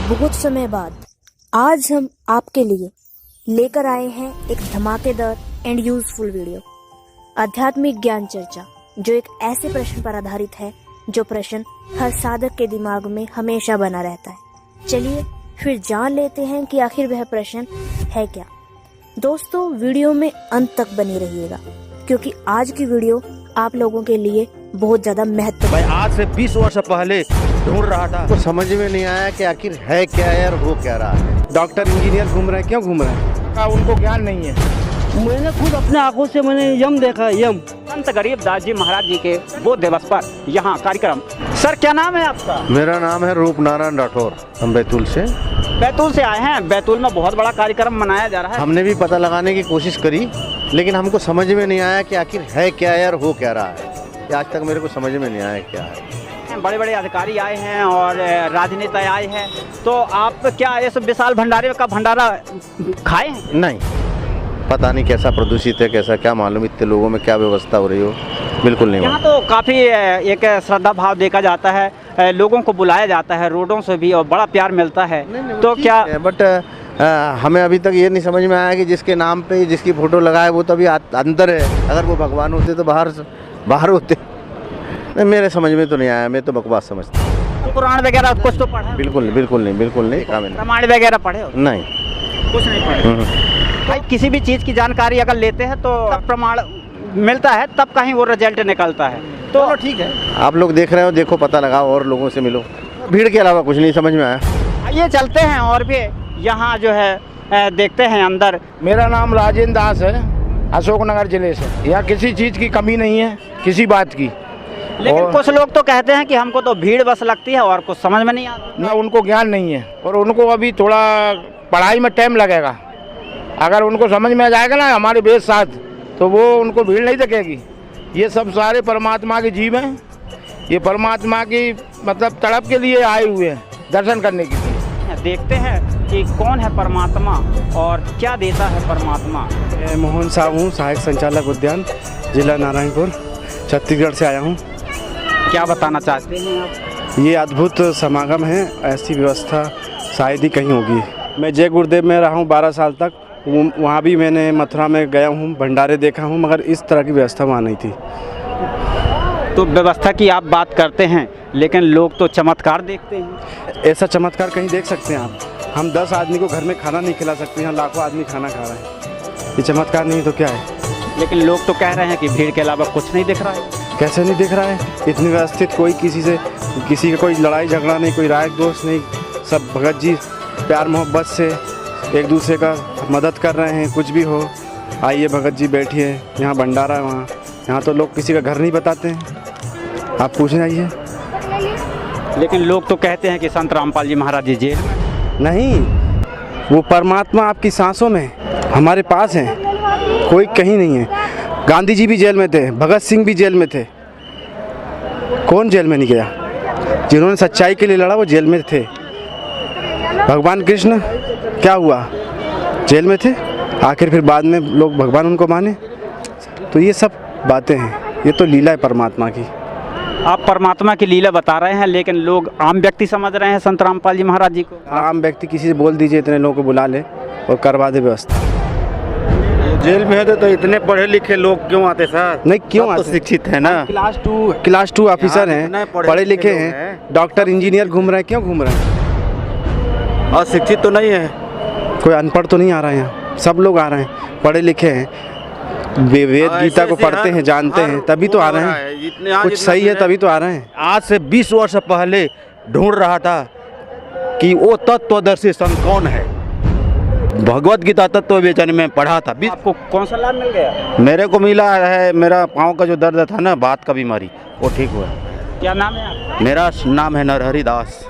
बहुत समय बाद आज हम आपके लिए लेकर आए हैं एक धमाकेदार एंड यूजफुल वीडियो, आध्यात्मिक ज्ञान चर्चा, जो एक ऐसे प्रश्न पर आधारित है जो प्रश्न हर साधक के दिमाग में हमेशा बना रहता है। चलिए फिर जान लेते हैं कि आखिर वह प्रश्न है क्या। दोस्तों, वीडियो में अंत तक बनी रहिएगा क्योंकि आज की वीडियो आप लोगों के लिए बहुत ज्यादा महत्वपूर्ण है। आज से 20 वर्ष पहले ढूंढ रहा था, तो समझ में नहीं आया कि आखिर है क्या यार, हो क्या रहा है। डॉक्टर इंजीनियर घूम रहे हैं, क्यों घूम रहे हैं? उनको ज्ञान नहीं है। मैंने खुद अपने आंखों से मैंने यम देखा, यम। संत गरीबदास जी महाराज जी के बोध दिवस पर यहाँ कार्यक्रम। सर, क्या नाम है आपका? मेरा नाम है रूप नारायण राठौर। हम बैतूल से आए हैं। बैतूल में बहुत बड़ा कार्यक्रम मनाया जा रहा है। हमने भी पता लगाने की कोशिश करी, लेकिन हमको समझ में नहीं आया कि आखिर है क्या यार, हो क्या रहा है। ये आज तक मेरे को समझ में नहीं आया क्या है। बड़े बड़े अधिकारी आए हैं और राजनेता आए हैं, तो आप क्या इस विशाल भंडारे का भंडारा खाए हैं? नहीं, पता नहीं कैसा प्रदूषित है, कैसा क्या मालूम, इतने लोगों में क्या व्यवस्था हो रही हो, बिल्कुल नहीं। यहाँ तो काफ़ी एक श्रद्धा भाव देखा जाता है, लोगों को बुलाया जाता है रोडों से भी और बड़ा प्यार मिलता है। तो क्या बट हमें अभी तक ये नहीं समझ में आया कि जिसके नाम पे जिसकी फोटो लगाए वो तो अभी अंदर है। अगर वो भगवान होते तो बाहर होते। नहीं, मेरे समझ में तो नहीं आया, मैं तो बकवास समझता हूँ। कुरान वगैरह कुछ तो पढ़ा? बिल्कुल नहीं। रामायण वगैरह पढ़े हो? नहीं, कुछ नहीं पढ़े। भाई, किसी भी चीज़ की जानकारी अगर लेते हैं तो प्रमाण मिलता है, तब कहीं वो रिजल्ट निकलता है। तो ठीक है, आप लोग देख रहे हो, देखो, पता लगाओ और लोगों से मिलो। भीड़ के अलावा कुछ नहीं समझ में आया। आइए चलते हैं और भी यहाँ जो है देखते हैं अंदर। मेरा नाम राजेंद्र दास है, अशोकनगर जिले से। यहाँ किसी चीज़ की कमी नहीं है, किसी बात की। लेकिन कुछ लोग तो कहते हैं कि हमको तो भीड़ बस लगती है और कुछ समझ में नहीं आता। ना उनको ज्ञान नहीं है और उनको अभी थोड़ा पढ़ाई में टाइम लगेगा। अगर उनको समझ में आ जाएगा ना हमारे वेद शास्त्र, तो वो उनको भीड़ नहीं दिखेगी। ये सब सारे परमात्मा के जीव हैं। ये परमात्मा की मतलब तड़प के लिए आए हुए हैं, दर्शन करने के लिए। देखते हैं कि कौन है परमात्मा और क्या देता है परमात्मा। मैं मोहन साहब हूँ, सहायक संचालक उद्यान, जिला नारायणपुर, छत्तीसगढ़ से आया हूँ। क्या बताना चाहते हैं आप? ये अद्भुत समागम है, ऐसी व्यवस्था शायद ही कहीं होगी। मैं जय गुरुदेव में रहा हूँ 12 साल तक। वहाँ भी मैंने मथुरा में गया हूँ, भंडारे देखा हूँ, मगर इस तरह की व्यवस्था वहाँ नहीं थी। तो व्यवस्था की आप बात करते हैं, लेकिन लोग तो चमत्कार देखते हैं। ऐसा चमत्कार कहीं देख सकते हैं आप? हम 10 आदमी को घर में खाना नहीं खिला सकते, यहाँ लाखों आदमी खाना खा रहे हैं। ये चमत्कार नहीं तो क्या है? लेकिन लोग तो कह रहे हैं कि भीड़ के अलावा कुछ नहीं दिख रहा है। कैसे नहीं दिख रहा है? इतनी व्यवस्थित, कोई किसी का कोई लड़ाई झगड़ा नहीं, कोई राग दोष नहीं। सब भगत जी प्यार मोहब्बत से एक दूसरे का मदद कर रहे हैं। कुछ भी हो, आइए भगत जी बैठिए, यहाँ भंडारा है। वहाँ यहाँ तो लोग किसी का घर नहीं बताते हैं, आप पूछने आइए। लेकिन लोग तो कहते हैं कि संत रामपाल जी महाराज जी जेल में। नहीं, वो परमात्मा आपकी सांसों में हमारे पास है, कोई कहीं नहीं है। गांधी जी भी जेल में थे, भगत सिंह भी जेल में थे। कौन जेल में नहीं गया? जिन्होंने सच्चाई के लिए लड़ा वो जेल में थे। भगवान कृष्ण क्या हुआ? जेल में थे। आखिर फिर बाद में लोग भगवान उनको माने। तो ये सब बातें हैं, ये तो लीला है परमात्मा की। आप परमात्मा की लीला बता रहे हैं, लेकिन लोग आम व्यक्ति समझ रहे हैं संत रामपाल जी महाराज जी को। आम व्यक्ति किसी से बोल दीजिए, इतने लोगों को बुला ले और करवा दे व्यवस्था। जेल में है तो इतने पढ़े लिखे लोग क्यों आते सर? नहीं, क्यों आते? तो शिक्षित है ना, क्लास 2 ऑफिसर हैं, पढ़े लिखे हैं। डॉक्टर इंजीनियर घूम रहे हैं, क्यों घूम रहे हैं? और शिक्षित तो नहीं है, कोई अनपढ़ तो नहीं आ रहा है यहाँ, सब लोग आ रहे हैं, पढ़े लिखे हैं, वेद गीता को पढ़ते हैं, जानते हैं, तभी तो आ रहे हैं। कुछ सही है तभी तो आ रहे हैं। आज से 20 वर्ष पहले ढूंढ रहा था कि वो तत्वदर्शी संत कौन है। भगवत गीता तत्व विवेचन में पढ़ा था। आपको कौन सा लाभ मिल गया? मेरे को मिला है, मेरा पाँव का जो दर्द था ना, बात का बीमारी, वो ठीक हुआ। क्या नाम है आपका? मेरा नाम है नरहरि दास।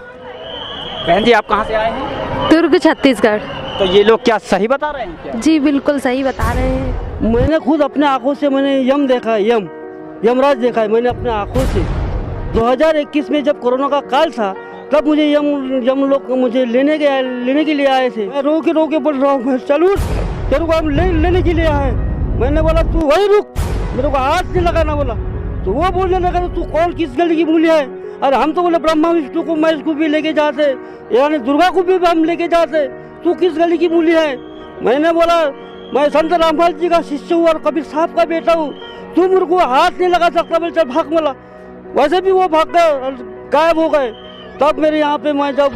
बहन जी, आप कहाँ से आए हैं? दुर्ग, छत्तीसगढ़। तो ये लोग क्या सही बता रहे हैं क्या? जी बिल्कुल सही बता रहे हैं। मैंने खुद अपने आंखों से मैंने यम देखा, यमराज देखा है मैंने अपने आंखों से। 2021 में जब कोरोना का काल था, तब मुझे यम लोग मुझे लेने के लिए आए थे। मैं रोके बोल रहा हूँ, चलू तेरे को हम लेने के लिए आए। मैंने बोला तू वही रुक, मेरे को हाथ नहीं लगाना बोला। तो वो बोलने लगा तू कौन किस गली की मूली है? अरे हम तो बोले ब्रह्मा विष्णु को मैं इसको भी लेके जाते, यानी दुर्गा को भी हम लेके जाते, तू किस गली की मूली है? मैंने बोला मैं संत रामपाल जी का शिष्य हूँ और कबीर साहब का बेटा हूँ, तू मेरे को हाथ नहीं लगा सकता, बोले चल भाग मला। वैसे भी वो भाग गए, गायब हो गए। तब मेरे यहाँ पे मैं जब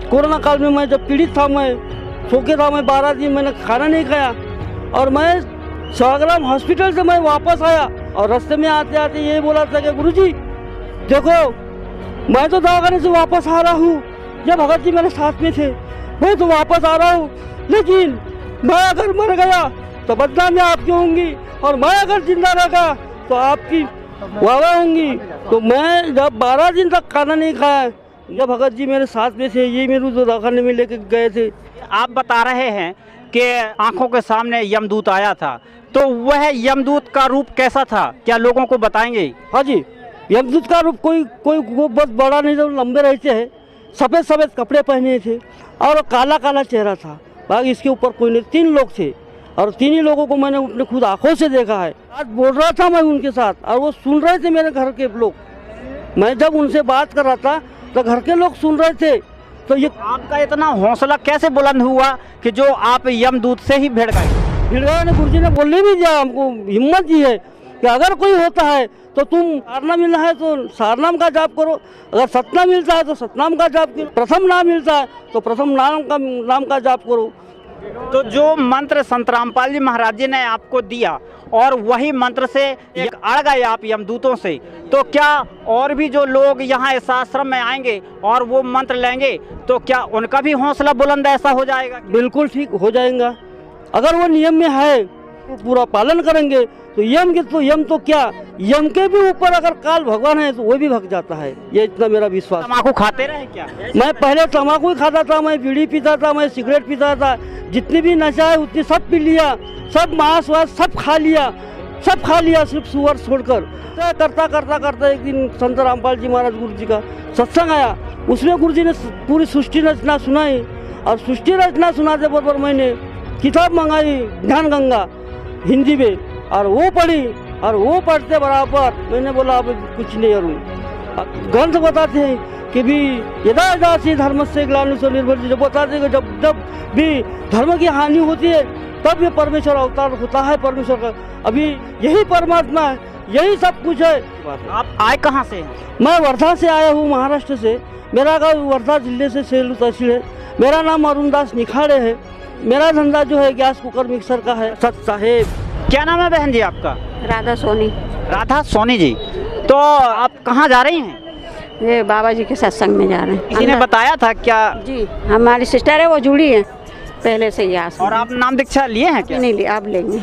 कोरोना काल में मैं जब पीड़ित था, मैं सोके था, मैं 12 दिन मैंने खाना नहीं खाया और मैं शाहग्राम हॉस्पिटल से मैं वापस आया और रास्ते में आते आते ये बोला था कि गुरुजी देखो मैं तो दवाखाने से वापस आ रहा हूँ, ये भगत जी मेरे साथ में थे, मैं तो वापस आ रहा हूँ, लेकिन मैं अगर मर गया तो बदनामी आपकी होंगी और मैं अगर जिंदा रहा तो आपकी वाह होंगी। तो मैं जब 12 दिन तक खाना नहीं खाया, जब भगत जी मेरे साथ में थे, ये मेरे दवाखाने में लेके गए थे। आप बता रहे हैं कि आंखों के सामने यमदूत आया था, तो वह यमदूत का रूप कैसा था, क्या लोगों को बताएंगे? हाँ जी, यमदूत का रूप कोई वो बहुत बड़ा नहीं था, लंबे रहते हैं, सफ़ेद सफ़ेद कपड़े पहने थे और काला काला चेहरा था। बाकी इसके ऊपर कोई नहीं, 3 लोग थे और 3 ही लोगों को मैंने अपने खुद आंखों से देखा है। आज बोल रहा था मैं उनके साथ और वो सुन रहे थे, मेरे घर के लोग। मैं जब उनसे बात कर रहा था तो घर के लोग सुन रहे थे। तो ये आपका इतना हौसला कैसे बुलंद हुआ कि जो आप यमदूत से ही भिड़ गए? भिड़गा ने गुरुजी ने बोलने भी दिया, हमको हिम्मत दी है कि अगर कोई होता है तो तुम सारनाम मिलना है तो सारनाम का जाप करो, अगर सतनाम मिलता है तो सतनाम का जाप करो, प्रथम नाम मिलता है तो प्रथम नाम का जाप करो। तो जो मंत्र संत रामपाल जी महाराज जी ने आपको दिया और वही मंत्र से एक अड़ गए आप यमदूतों से, तो क्या और भी जो लोग यहाँ इस आश्रम में आएंगे और वो मंत्र लेंगे तो क्या उनका भी हौसला बुलंद ऐसा हो जाएगा? बिल्कुल ठीक हो जाएगा। अगर वो नियम में है तो पूरा पालन करेंगे तो यम तो क्या, यम के भी ऊपर अगर काल भगवान है तो वो भी भग जाता है, ये इतना मेरा विश्वास। तम्बाकू खाते रहे क्या? मैं पहले तम्बाकू ही खाता था, मैं बीड़ी पीता था, मैं सिगरेट पीता था, जितनी भी नशा है उतनी सब पी लिया, सब मांस वास सब खा लिया, सिर्फ सुअर छोड़कर। करता करता करता एक दिन संत रामपाल जी महाराज गुरु जी का सत्संग आया, उसमें गुरु जी ने पूरी सृष्टि रचना सुनाई और सृष्टि रचना सुनाते बराबर मैंने किताब मंगाई ज्ञान गंगा हिंदी में और वो पढ़ी और वो पढ़ते बराबर मैंने बोला अब कुछ नहीं करूँ। ग्रंथ बताते हैं कि भी यदा यदा से धर्म से ग्लानिर्भर निर्भर, जब बताते हैं जब जब भी धर्म की हानि होती है तब ये परमेश्वर अवतार होता है परमेश्वर का। अभी यही परमात्मा है, यही सब कुछ है। आप आए कहाँ से हैं? मैं वर्धा से आया हूँ, महाराष्ट्र से। मेरा गाँव वर्धा जिले से सेलू तहसील है। मेरा नाम अरुण दास निखाड़े है। मेरा धंधा जो है गैस कुकर मिक्सर का है। सत साहेब। क्या नाम है बहन जी आपका? राधा सोनी। राधा सोनी जी, तो आप कहाँ जा रही हैं? ये बाबा जी के सत्संग में जा रहे हैं। किसी ने बताया था क्या? जी, हमारी सिस्टर है, वो जुड़ी है पहले से ही। और आप नाम दीक्षा लिए हैं क्या? नहीं लिए, आप लेंगे।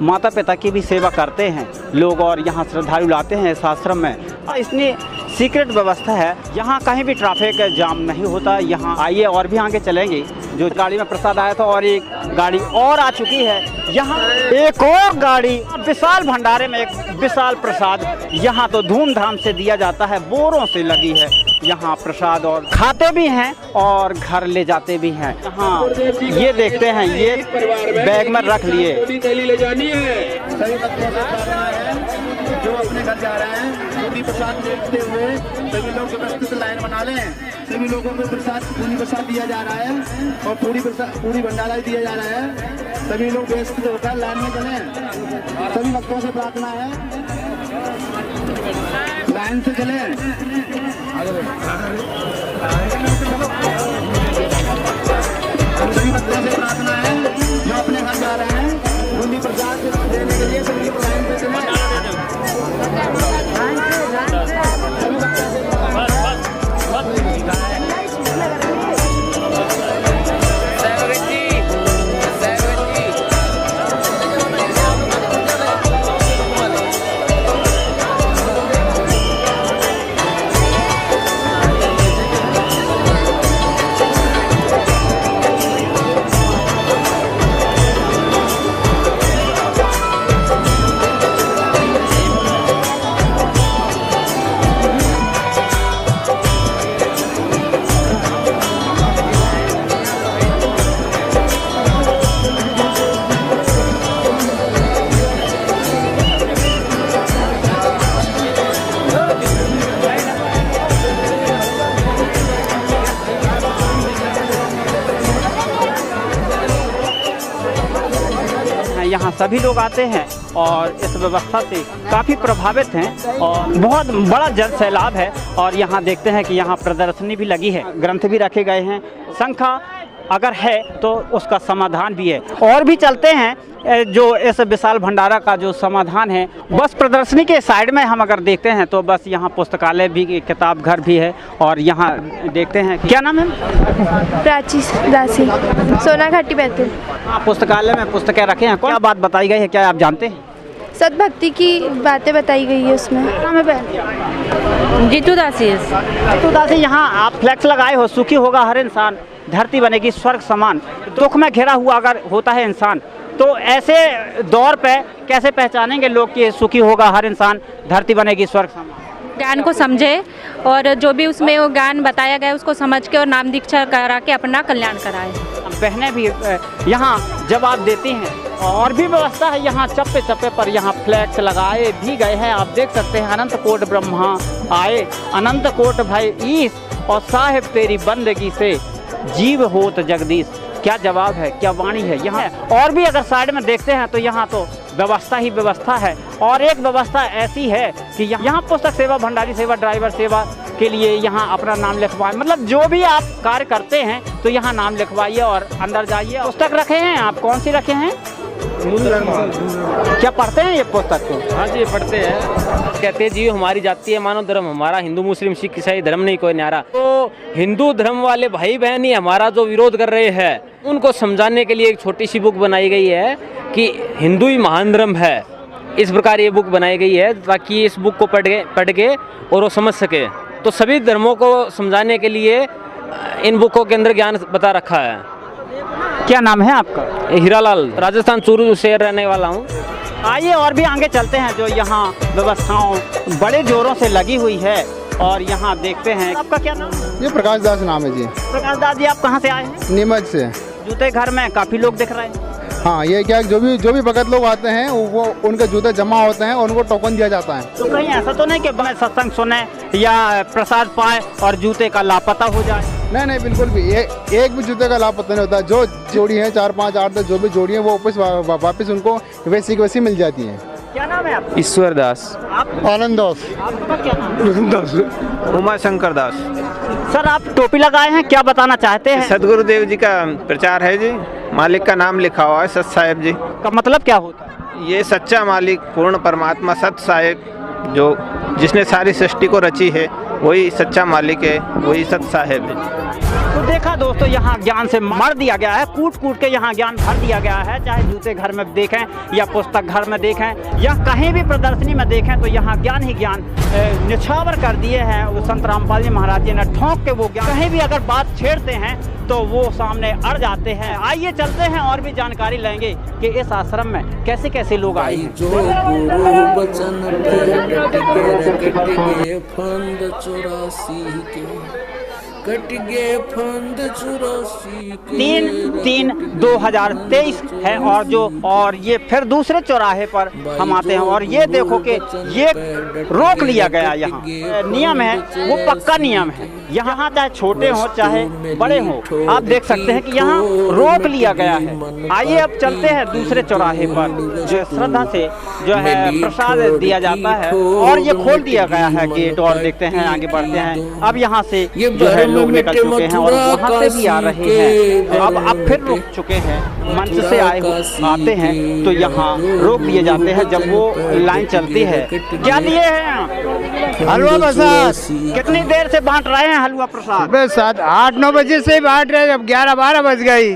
माता पिता की भी सेवा करते हैं लोग और यहाँ श्रद्धालु लाते हैं इस आश्रम में। इसमें सीक्रेट व्यवस्था है, यहाँ कहीं भी ट्रैफिक जाम नहीं होता। यहाँ आइए और भी आगे चलेंगे। जो गाड़ी में प्रसाद आया था और एक गाड़ी और आ चुकी है, यहाँ एक और गाड़ी विशाल भंडारे में एक विशाल प्रसाद यहाँ तो धूमधाम से दिया जाता है। बोरों से लगी है यहाँ प्रसाद और खाते भी हैं और घर ले जाते भी हैं। हाँ, ये देखते हैं, ये बैग में रख लिए। जो अपने घर जा रहे हैं पूरी प्रसाद देखते हुए सभी लोग व्यवस्थित लाइन बना लें। सभी लोगों को प्रसाद पूरी प्रसाद दिया जा रहा है और पूरी भंडारा दिया जा रहा है। सभी लोग व्यवस्थित होकर लाइन में चलें। सभी भक्तों से प्रार्थना है लाइन से चलें। सभी भक्तों से प्रार्थना है जो अपने घर जा रहे हैं पूरी प्रसाद देने के लिए सभी लाइन से चलें। सभी लोग आते हैं और इस व्यवस्था से काफ़ी प्रभावित हैं और बहुत बड़ा जल सैलाब है। और यहाँ देखते हैं कि यहाँ प्रदर्शनी भी लगी है, ग्रंथ भी रखे गए हैं, शंखा अगर है तो उसका समाधान भी है। और भी चलते हैं जो इस विशाल भंडारा का जो समाधान है। बस प्रदर्शनी के साइड में हम अगर देखते हैं तो बस यहाँ पुस्तकालय भी, किताब घर भी है। और यहाँ देखते हैं, क्या नाम है? प्राची दासी, सोना घाटी बैतूल। हाँ, पुस्तकालय में पुस्तकें रखे हैं, क्या बात बताई गई है, क्या आप जानते हैं? सद्भक्ति की बातें बताई गई है उसमें। नाम है बहन जीतू दासी। जीतू दासी, यहाँ आप फ्लैक्स लगाए हो, सुखी होगा हर इंसान, धरती बनेगी स्वर्ग समान। दुख में घिरा हुआ अगर होता है इंसान, तो ऐसे दौर पे कैसे पहचानेंगे लोग कि सुखी होगा हर इंसान, धरती बनेगी स्वर्ग समान? ज्ञान को समझे और जो भी उसमें वो ज्ञान बताया गया उसको समझ के और नाम दीक्षा करा के अपना कल्याण कराए। बहनें भी यहाँ जवाब देती हैं। और भी व्यवस्था है यहाँ, चप्पे चप्पे पर यहाँ फ्लैक्स लगाए भी गए हैं। आप देख सकते हैं, अनंत कोट ब्रह्मा आए, अनंत कोट भय ईश, और साहिब तेरी बंदगी से जीव होत जगदीश। क्या जवाब है, क्या वाणी है यहाँ। और भी अगर साइड में देखते हैं तो यहाँ तो व्यवस्था ही व्यवस्था है। और एक व्यवस्था ऐसी है कि यहाँ पुस्तक सेवा, भंडारी सेवा, ड्राइवर सेवा के लिए यहाँ अपना नाम लिखवाएं। मतलब जो भी आप कार्य करते हैं तो यहाँ नाम लिखवाइए और अंदर जाइए। पुस्तक रखे हैं आप, कौन सी रखे हैं? क्या पढ़ते हैं ये पुस्तक को? हाँ जी, पढ़ते हैं। कहते हैं जीव हमारी जाति है, मानव धर्म हमारा, हिंदू मुस्लिम सिख ईसाई धर्म नहीं कोई न्यारा। तो हिंदू धर्म वाले भाई बहन ही हमारा जो विरोध कर रहे हैं, उनको समझाने के लिए एक छोटी सी बुक बनाई गई है कि हिंदू ही महान धर्म है। इस प्रकार ये बुक बनाई गई है ताकि इस बुक को पढ़ के और वो समझ सके। तो सभी धर्मों को समझाने के लिए इन बुकों के अंदर ज्ञान बता रखा है। क्या नाम है आपका? हीरालाल, राजस्थान चूरू से रहने वाला हूँ। आइए और भी आगे चलते हैं, जो यहाँ व्यवस्थाओं बड़े जोरों से लगी हुई है। और यहाँ देखते हैं, आपका क्या नाम? ये प्रकाश दास नाम है जी। प्रकाश दास जी, आप कहाँ से आए हैं? नीमच से। जूते घर में काफ़ी लोग दिख रहे हैं। हाँ, ये क्या, जो भी भगत लोग आते हैं वो उनके जूते जमा होते हैं और उनको टोकन दिया जाता है। तो कहीं ऐसा तो नहीं कि बने सत्संग सुने या प्रसाद पाए और जूते का लापता हो जाए? नहीं, बिल्कुल भी एक भी जूते का लापता नहीं होता। जो जोड़ी है 4 5 8 10 जो भी जोड़ी है वो वापस उनको वैसी की वैसी मिल जाती है। क्या नाम है आपका? ईश्वर दास। आनंद दास। आपका क्या नाम? उमा शंकर दास। सर, आप टोपी लगाए हैं, क्या बताना चाहते हैं? सदगुरुदेव जी का प्रचार है जी। मालिक का नाम लिखा हुआ है सत साहेब जी का मतलब क्या होता है? ये सच्चा मालिक पूर्ण परमात्मा सत साहेब, जो जिसने सारी सृष्टि को रची है, वही सच्चा मालिक है, वही सत साहेब है। तो देखा दोस्तों, यहाँ ज्ञान से मार दिया गया है, कूट कूट के यहाँ ज्ञान भर दिया गया है। चाहे जूते घर में देखें या पुस्तक घर में देखें या कहीं भी प्रदर्शनी में देखें, तो यहाँ ज्ञान ही ज्ञान निछावर कर दिए हैं। वो संत रामपाल जी महाराज जी ने ठोंक के वो ज्ञान, कहीं भी अगर बात छेड़ते हैं तो वो सामने अड़ जाते हैं। आइए चलते हैं और भी जानकारी लेंगे कि इस आश्रम में कैसे कैसे लोग आए हैं। कट गए फंद 3/3/2023 है। और ये फिर दूसरे चौराहे पर हम आते हैं और ये देखो कि ये रोक लिया गया। यहाँ नियम है, वो पक्का नियम है। यहाँ चाहे छोटे हो चाहे बड़े हो, आप देख सकते हैं कि यहाँ रोक लिया गया है। आइए अब चलते हैं दूसरे चौराहे पर, जो श्रद्धा से जो है प्रसाद दिया जाता है। और ये खोल दिया गया है गेट, और देखते हैं आगे बढ़ते हैं। अब यहाँ से जो है लोग निकल चुके हैं और वहाँ से भी आ रहे हैं। अब फिर रुक चुके हैं, मंच से आते हैं तो यहाँ रोक दिए जाते हैं जब वो लाइन चलती है। क्या लिए हैं? हलवा प्रसाद। कितनी देर से बांट रहे हैं हलवा प्रसाद? 8-9 बजे से बांट रहे, अब 11-12 बज गई।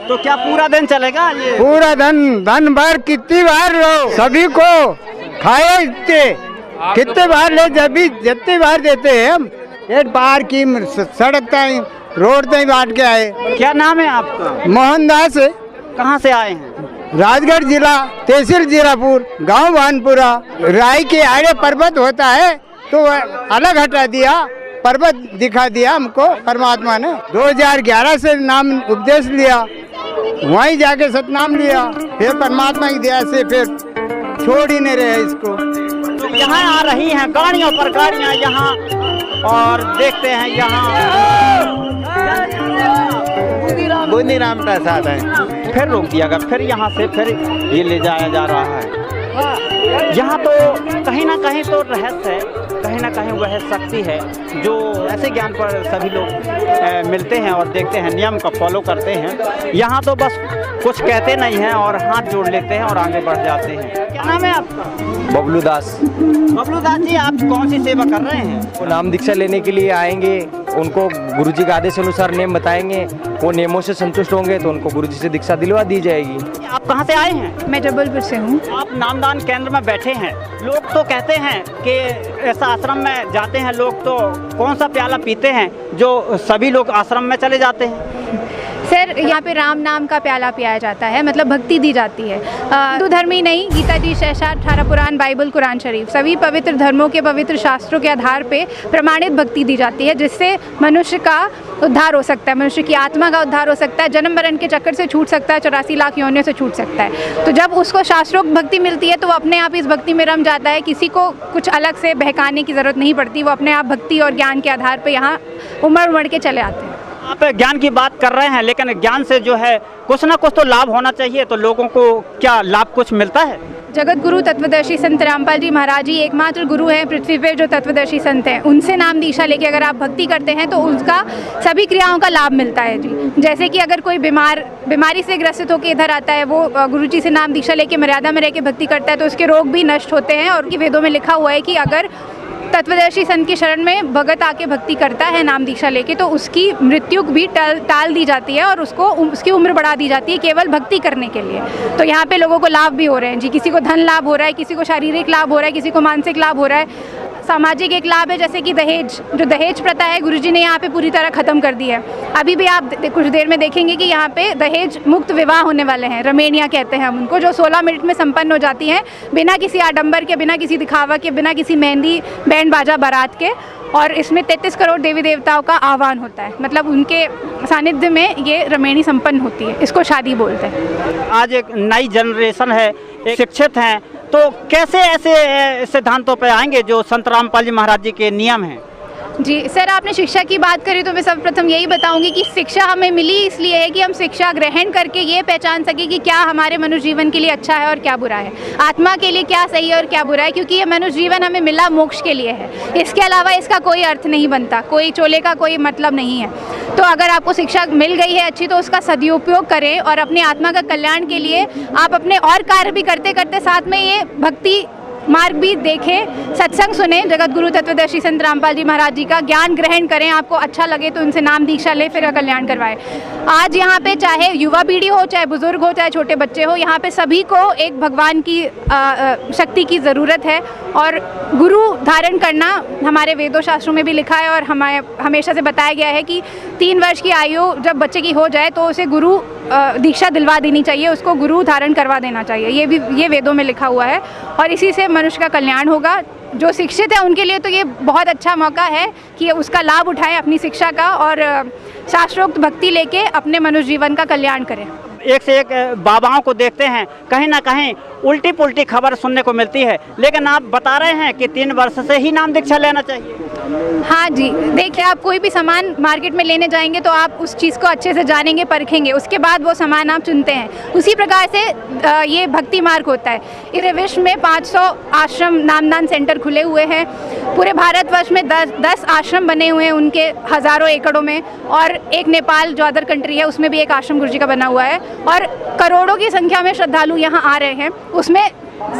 तो क्या पूरा दिन चलेगा ये? पूरा धन भर कितनी बार लो, सभी को खाए कितने बार ले, जब भी जितनी बार देते हैं हम। एक बार की सड़क तक रोड तक बांट के आए। क्या नाम है आपका? मोहनदास। कहाँ से आए हैं? राजगढ़ जिला, तहसील जीरापुर, गांव भानपुरा। राय के आगे पर्वत होता है तो अलग हटा दिया, पर्वत दिखा दिया हमको परमात्मा ने। 2011 से नाम उपदेश लिया, वहीं जाके सतनाम लिया, फिर परमात्मा की दया से फिर छोड़ ही नहीं रहे इसको। तो यहाँ आ रही हैं गाड़ियों पर गाड़ियाँ यहाँ, और देखते हैं यहाँ बूंदीराम प्रसाद है। फिर रोक दिया गया, फिर यहाँ से फिर ये ले जाया जा रहा है। यहाँ तो कहीं ना कहीं तो रहस्य है, कहीं ना कहीं वह शक्ति है जो ऐसे ज्ञान पर सभी लोग मिलते हैं और देखते हैं, नियम का फॉलो करते हैं। यहाँ तो बस कुछ कहते नहीं हैं और हाथ जोड़ लेते हैं और आगे बढ़ जाते हैं। क्या नाम है आपका? बबलू दास। बबलू दास जी, आप कौन सी सेवा कर रहे हैं? वो नाम दीक्षा लेने के लिए आएंगे, उनको गुरुजी के आदेश अनुसार नेम बताएंगे, वो नियमों से संतुष्ट होंगे तो उनको गुरुजी से दीक्षा दिलवा दी जाएगी। आप कहाँ से आए हैं? मैं जबलपुर से हूँ। आप नामदान केंद्र में बैठे हैं, लोग तो कहते हैं कि ऐसा आश्रम में जाते हैं लोग तो कौन सा प्याला पीते हैं जो सभी लोग आश्रम में चले जाते हैं? सर, यहाँ पे राम नाम का प्याला पियाया जाता है, मतलब भक्ति दी जाती है। हिंदू धर्म ही नहीं, गीता जी, शेषा, 18 पुराण, बाइबल, कुरान शरीफ, सभी पवित्र धर्मों के पवित्र शास्त्रों के आधार पे प्रमाणित भक्ति दी जाती है, जिससे मनुष्य का उद्धार हो सकता है, मनुष्य की आत्मा का उद्धार हो सकता है, जन्म मरण के चक्कर से छूट सकता है, 84 लाख योनियों से छूट सकता है। तो जब उसको शास्त्रोक्त भक्ति मिलती है तो वो अपने आप इस भक्ति में रम जाता है, किसी को कुछ अलग से बहकाने की ज़रूरत नहीं पड़ती, वो अपने आप भक्ति और ज्ञान के आधार पर यहाँ उमड़ के चले आते हैं। आप ज्ञान की बात कर रहे हैं, लेकिन ज्ञान से जो है कुछ ना कुछ तो लाभ होना चाहिए, तो लोगों को क्या लाभ कुछ मिलता है? जगत गुरु तत्वदर्शी संत रामपाल जी महाराज जी एकमात्र गुरु हैं पृथ्वी पे जो तत्वदर्शी संत हैं। उनसे नाम दीक्षा लेके अगर आप भक्ति करते हैं तो उसका सभी क्रियाओं का लाभ मिलता है जी। जैसे कि अगर कोई बीमारी से ग्रसित होकर इधर आता है, वो गुरु जी से नाम दीक्षा लेके मर्यादा में रह के भक्ति करता है तो उसके रोग भी नष्ट होते हैं। और वेदों में लिखा हुआ है कि अगर तत्वदर्शी संत की शरण में भगत आके भक्ति करता है नाम दीक्षा लेके तो उसकी मृत्यु भी टाल दी जाती है और उसको उसकी उम्र बढ़ा दी जाती है केवल भक्ति करने के लिए। तो यहाँ पे लोगों को लाभ भी हो रहे हैं जी, किसी को धन लाभ हो रहा है, किसी को शारीरिक लाभ हो रहा है, किसी को मानसिक लाभ हो रहा है। सामाजिक एक लाभ है जैसे कि दहेज, जो दहेज प्रथा है गुरुजी ने यहाँ पे पूरी तरह ख़त्म कर दी है। अभी भी आप कुछ देर में देखेंगे कि यहाँ पे दहेज मुक्त विवाह होने वाले हैं, रमेनिया कहते हैं हम उनको, जो 16 मिनट में संपन्न हो जाती हैं बिना किसी आडंबर के, बिना किसी दिखावा के, बिना किसी मेहंदी बैंड बाजा बारात के। और इसमें 33 करोड़ देवी देवताओं का आह्वान होता है, मतलब उनके सानिध्य में ये रमेणी संपन्न होती है, इसको शादी बोलते हैं। आज एक नई जनरेशन है, एक शिक्षित हैं, तो कैसे ऐसे सिद्धांतों पर आएंगे जो संत रामपाल जी महाराज जी के नियम हैं? जी सर, आपने शिक्षा की बात करी तो मैं सर्वप्रथम यही बताऊंगी कि शिक्षा हमें मिली इसलिए है कि हम शिक्षा ग्रहण करके ये पहचान सके कि क्या हमारे मनुष्य जीवन के लिए अच्छा है और क्या बुरा है, आत्मा के लिए क्या सही है और क्या बुरा है, क्योंकि ये मनुष्य जीवन हमें मिला मोक्ष के लिए है। इसके अलावा इसका कोई अर्थ नहीं बनता, कोई चोले का कोई मतलब नहीं है। तो अगर आपको शिक्षा मिल गई है अच्छी तो उसका सदुपयोग करें और अपनी आत्मा का कल्याण के लिए आप अपने और कार्य भी करते करते साथ में ये भक्ति मार्ग भी देखें, सत्संग सुने, जगत गुरु तत्वदर्शी संत रामपाल जी महाराज जी का ज्ञान ग्रहण करें, आपको अच्छा लगे तो उनसे नाम दीक्षा ले, फिर कल्याण करवाएं। आज यहाँ पे चाहे युवा पीढ़ी हो, चाहे बुजुर्ग हो, चाहे छोटे बच्चे हो, यहाँ पे सभी को एक भगवान की शक्ति की ज़रूरत है। और गुरु धारण करना हमारे वेदों शास्त्रों में भी लिखा है और हमेशा से बताया गया है कि 3 वर्ष की आयु जब बच्चे की हो जाए तो उसे गुरु दीक्षा दिलवा देनी चाहिए, उसको गुरु धारण करवा देना चाहिए, ये वेदों में लिखा हुआ है। और इसी से मनुष्य का कल्याण होगा। जो शिक्षित है उनके लिए तो ये बहुत अच्छा मौका है कि उसका लाभ उठाएं अपनी शिक्षा का और शास्त्रोक्त भक्ति लेके अपने मनुष्य जीवन का कल्याण करें। एक से एक बाबाओं को देखते हैं, कहीं ना कहीं उल्टी पुल्टी खबर सुनने को मिलती है, लेकिन आप बता रहे हैं कि 3 वर्ष से ही नाम दीक्षा लेना चाहिए। हाँ जी, देखिए आप कोई भी सामान मार्केट में लेने जाएंगे तो आप उस चीज़ को अच्छे से जानेंगे, परखेंगे, उसके बाद वो सामान आप चुनते हैं। उसी प्रकार से ये भक्ति मार्ग होता है। इस विश्व में 500 आश्रम नामदान सेंटर खुले हुए हैं, पूरे भारतवर्ष में 10 आश्रम बने हुए हैं उनके हज़ारों एकड़ों में, और एक नेपाल जो अदर कंट्री है उसमें भी एक आश्रम गुरुजी का बना हुआ है, और करोड़ों की संख्या में श्रद्धालु यहाँ आ रहे हैं। उसमें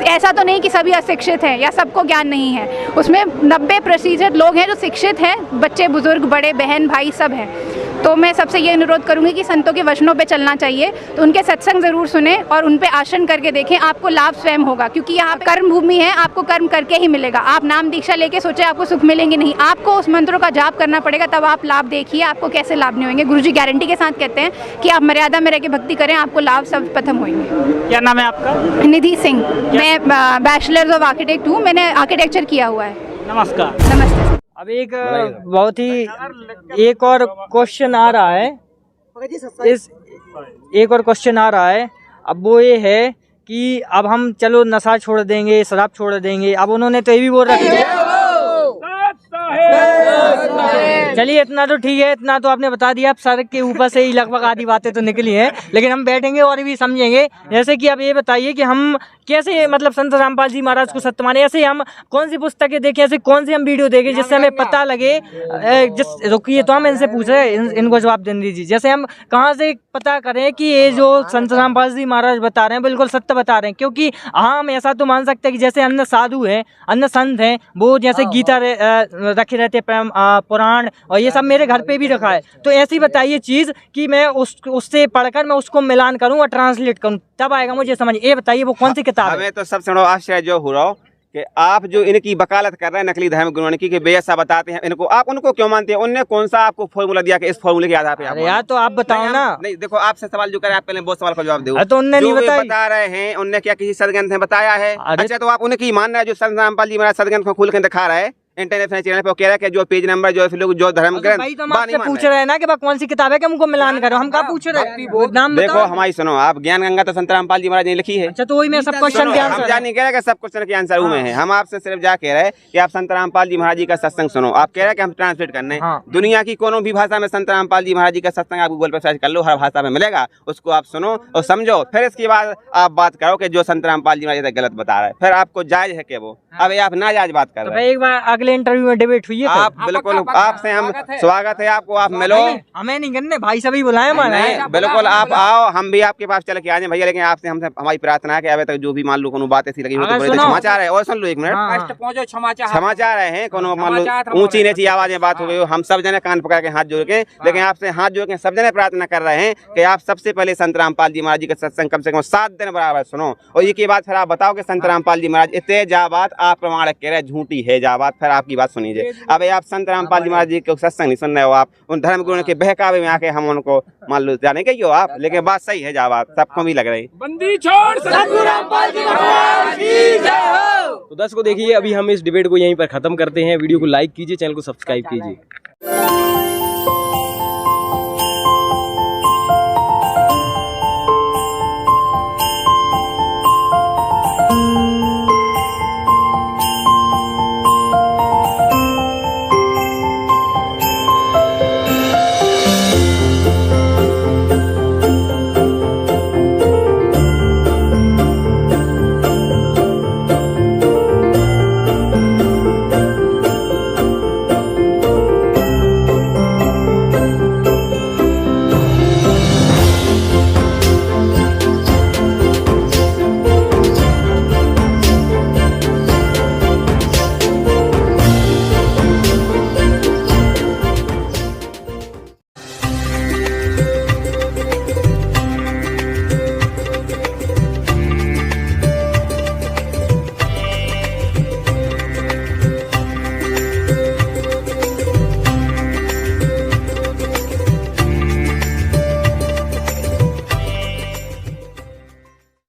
ऐसा तो नहीं कि सभी अशिक्षित हैं या सबको ज्ञान नहीं है, उसमें 90% लोग हैं जो शिक्षित हैं, बच्चे बुजुर्ग बड़े बहन भाई सब हैं। तो मैं सबसे ये अनुरोध करूँगी कि संतों के वचनों पे चलना चाहिए, तो उनके सत्संग ज़रूर सुने और उन पे आसन करके देखें, आपको लाभ स्वयं होगा, क्योंकि यहाँ कर्म भूमि है, आपको कर्म करके ही मिलेगा। आप नाम दीक्षा लेके सोचे आपको सुख मिलेंगे, नहीं, आपको उस मंत्रों का जाप करना पड़ेगा, तब आप लाभ देखिए आपको कैसे लाभ नहीं होंगे। गुरुजी गारंटी के साथ कहते हैं कि आप मर्यादा में रह के भक्ति करें, आपको लाभ सब प्रथम होंगे। क्या नाम है आपका? निधि सिंह। मैं बैचलर्स ऑफ आर्किटेक्ट हूँ, मैंने आर्किटेक्चर किया हुआ है। नमस्कार। नमस्ते। अब एक बहुत ही एक और क्वेश्चन आ रहा है, एक और क्वेश्चन आ रहा है। अब वो ये है कि अब हम चलो नशा छोड़ देंगे, शराब छोड़ देंगे। अब उन्होंने तो ये भी बोल रखा है चलिए इतना तो ठीक है, इतना तो आपने बता दिया। अब सड़क के ऊपर से ही लगभग आधी बातें तो निकली हैं, लेकिन हम बैठेंगे और भी समझेंगे। जैसे कि अब ये बताइए कि हम कैसे मतलब संत रामपाल जी महाराज को सत्य माने, ऐसे हम कौन सी पुस्तकें देखें, ऐसे कौन सी हम वीडियो देखें जिससे हमें पता लगे। रुकिए तो हम इनसे पूछ रहे हैं, इनको जवाब देने दीजिए। जैसे हम कहाँ से पता करें कि ये जो संत रामपाल जी महाराज बता रहे हैं बिल्कुल सत्य बता रहे हैं? क्योंकि हम ऐसा तो मान सकते हैं कि जैसे अन्य साधु हैं, अन्य संत हैं, वो जैसे गीता रखे रहते पुराण और ये सब मेरे घर पे भी रखा है। तो ऐसी बताइए चीज़ कि मैं उससे पढ़कर मैं उसको मिलान करूँ और ट्रांसलेट करूँ, तब आएगा मुझे समझ। ये बताइए वो कौन सी किताब है? हमें तो सबसे बड़ा आश्चर्य जो हो रहा हो कि आप जो इनकी वकालत कर रहे हैं नकली धर्म गुरुओं की बेऐसा बताते हैं इनको, आप उनको क्यों मानते हैं? उनने कौन सा आपको फॉर्मूला दिया कि इस फॉर्मूले के आधार पे आप? यार तो आप बताओ ना। नहीं देखो, आपसे सवाल जो करे आप पहले बहुत सवाल का जवाब दो। तो उनने नहीं बताया, बता रहे हैं उनने क्या किसी सदग्रंथ में बताया है? अच्छा तो आप उनकी मान रहे हैं जो संत रामपाल जी महाराज सदग्रंथ को खोल के दिखा रहा है इंटरनेशनल चैनल पे, कह रहा है कि जो पेज नंबर जो लोग जो धर्म ग्रंथ पूछ रहे हैं ना कि कौन सी किताब है कि हमको मिलान करो, हम क्या पूछ रहे हैं? नाम देखो हमारी सुनो, आप ज्ञान गंगा तो संत रामपाल जी महाराज ने लिखी है। अच्छा तो वही में सब क्वेश्चन के आंसर, हम जान नहीं कह रहे कि सब क्वेश्चन के आंसर में है। हम आपसे सिर्फ जा कह रहे हैं कि आप संत रामपाल जी महाराज जी का सत्संग सुनो। आप कह रहे हैं कि हम ट्रांसलेट करने दुनिया की कोनो भी भाषा में संत रामपाल जी महाराज जी का सत्संग आप गूगल पर सर्च कर लो, हर भाषा में मिलेगा, उसको आप सुनो और समझो। फिर इसके बाद आप बात करो कि जो संत रामपाल जी महाराज गलत बता रहा है, फिर आपको जायज है कि वो? अब आप नाजायज बात कर रहे हैं। एक बार अगले इंटरव्यू में डिबेट हुई है आप बिल्कुल, आपसे हम स्वागत है आपको, आप मिलो। हमें नहीं करने, भाई सभी बुलाए हमारे। बिल्कुल आप आओ, हम भी आपके पास चल के आ जाए भैया, लेकिन आपसे हमसे हमारी प्रार्थना है कि अभी तक जो भी मान लो कोनो बात ऐसी लगी हो तो बड़े समाचार है। और सुन लो एक मिनट, समाचार है कोनो मान लो ऊंची नीची आवाज में बात हो गई हो, हम सब जने कान पकड़ के हाथ जोड़ के, लेकिन आपसे हाथ जोड़ के सब जने प्रार्थना कर रहे हैं कि आप सबसे पहले संत रामपाल जी महाराज जी का सत्संग कम से कम 7 दिन बराबर सुनो, और ये की बात फिर आप बताओ कि संत रामपाल जी महाराज इतने जा बात आप प्रमाणिक कह रहे झूठी है जा बात, फिर आपकी बात सुनीजिए। अब आप संत रामपाल जी महाराज जी को सत्संग नहीं सुन रहे हो, आप उन धर्म गुरुओं के बहकावे में आके हम उनको मान लो जाने के हो आप, लेकिन बात सही है जा बात सबको भी लग रही। बंदी छोड़ सतगुरु रामपाल जी महाराज की जय हो। तो दर्शकों देखिए, अभी हम इस डिबेट को यहीं पर खत्म करते हैं। वीडियो को लाइक कीजिए, चैनल को सब्सक्राइब कीजिए।